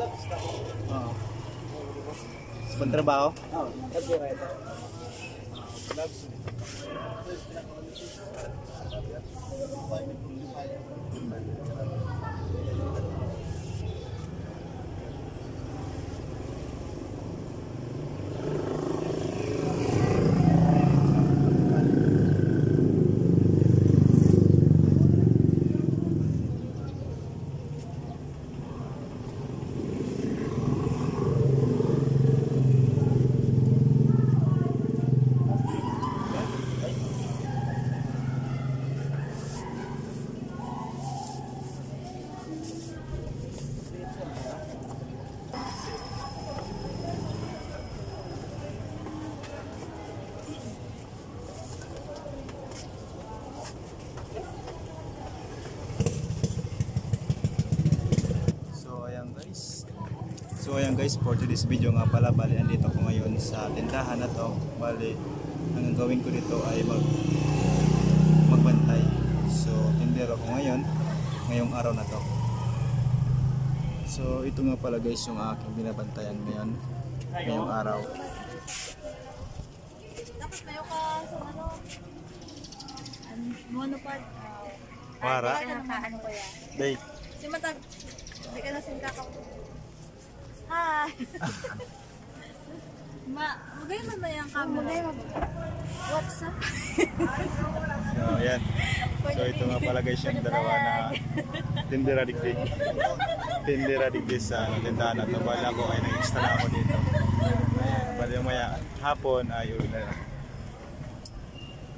Oo. Sa pagtrabaho? Oo, nag-ride. So ayan guys, for today's video nga pala, bali andito ko ngayon sa tindahan na to. Bali, ang gawin ko dito ay magbantay. So tindero ko ngayong araw na to. So ito nga pala guys yung aking binabantayan ngayong araw. Dapat mayo ka sa monopod. Para? Ano ko yan? Day. Si Matag, hindi ka na singkakaw. Hi! Magay mo na yung camera. What's up? So ayan. So ito nga pala guys yung dalawa na tindera digdi sa tindahan na ito. Bali ako ay nag-install ako dito. Ayan. Bali maya hapon ay uwi na.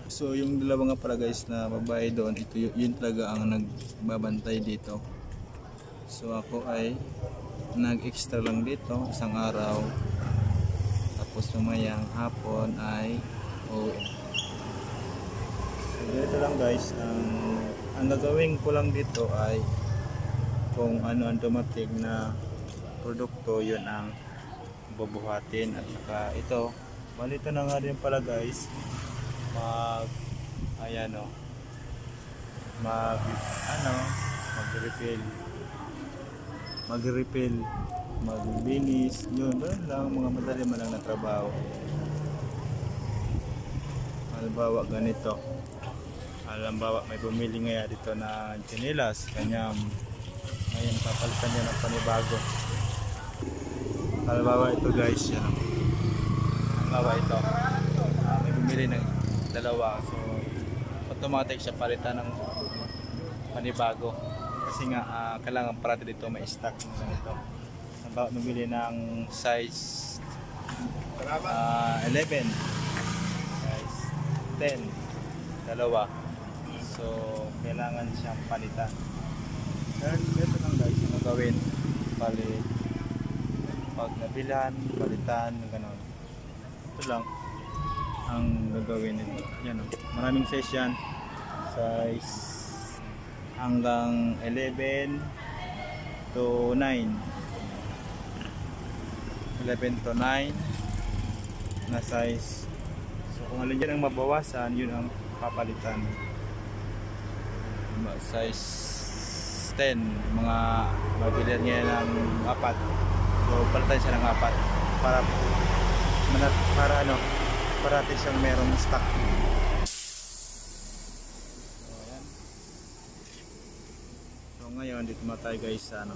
So yung dalawa nga pala guys na babae doon, ito yun talaga ang nagbabantay dito. So ako ay nag-extra lang dito isang araw, tapos mamayang hapon ay uwi. So dito lang guys, ang gagawin ko lang dito ay kung ano ang dumating na produkto, yun ang bubuhatin. At saka ito, balito na nga rin pala guys, mag-refill, maglinis, yun lang, mga madali man lang na trabaho. Halimbawa ganito, halimbawa may bumili ngayon dito na chinelas, kanyang ngayon papalitan niya ng panibago. Halimbawa ito guys, yan. Halimbawa ito, may bumili ng dalawa, so automatic siya palitan ng panibago. Kasi nga kailangan parati dito may stock ng ganito. Halimbawa bumili ng size 11, size 10, dalawa. So kailangan siyang palitan. Ito lang guys yung gagawin. Bali, pag nabilhan, palitan, gano'n. Ito lang ang gagawin nito. Yan, maraming size yan. Size hanggang 11 to 9. 11 to 9 na size. So kung alin dyan ang mabawasan, yun ang papalitan. Size 10, mga mabilihan niya ng 4. So palitan siya ng 4 para ano, parati siyang merong stock. So ngayon dito na tayo guys sa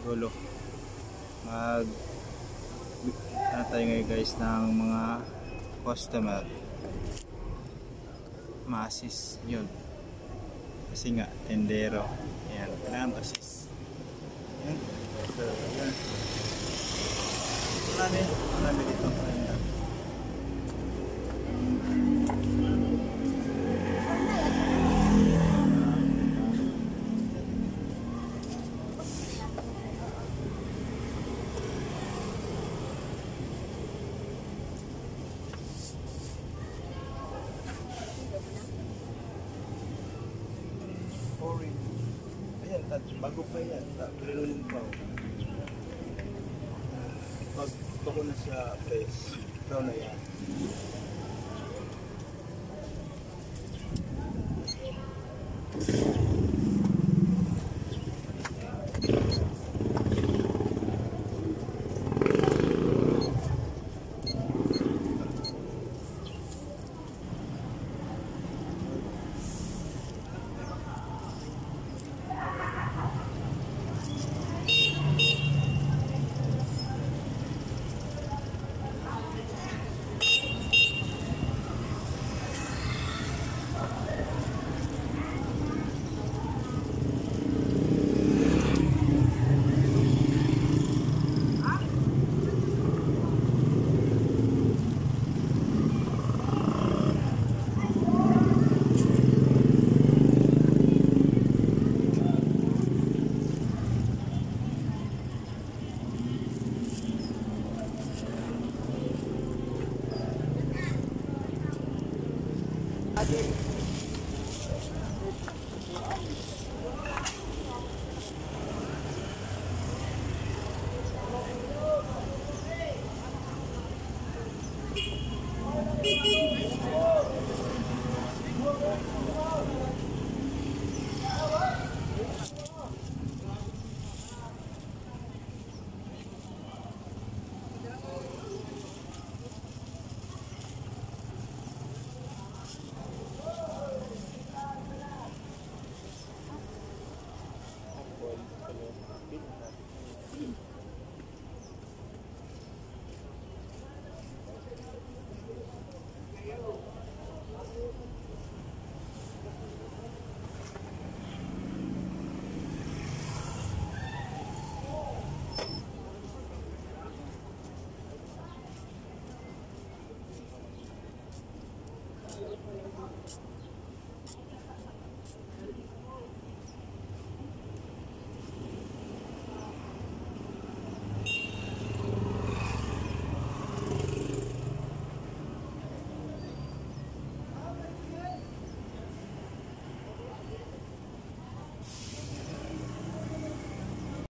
dulo. Tayo ngayon guys ng mga customer. Ma-assist yun. Kasi nga tendero. Ayan, kailangan assist. Ayan. So, ayan. Marami dito ang kanya. Ayan, bago pa yan, pilunin pa. Pag ko na siya press, ikaw na yan.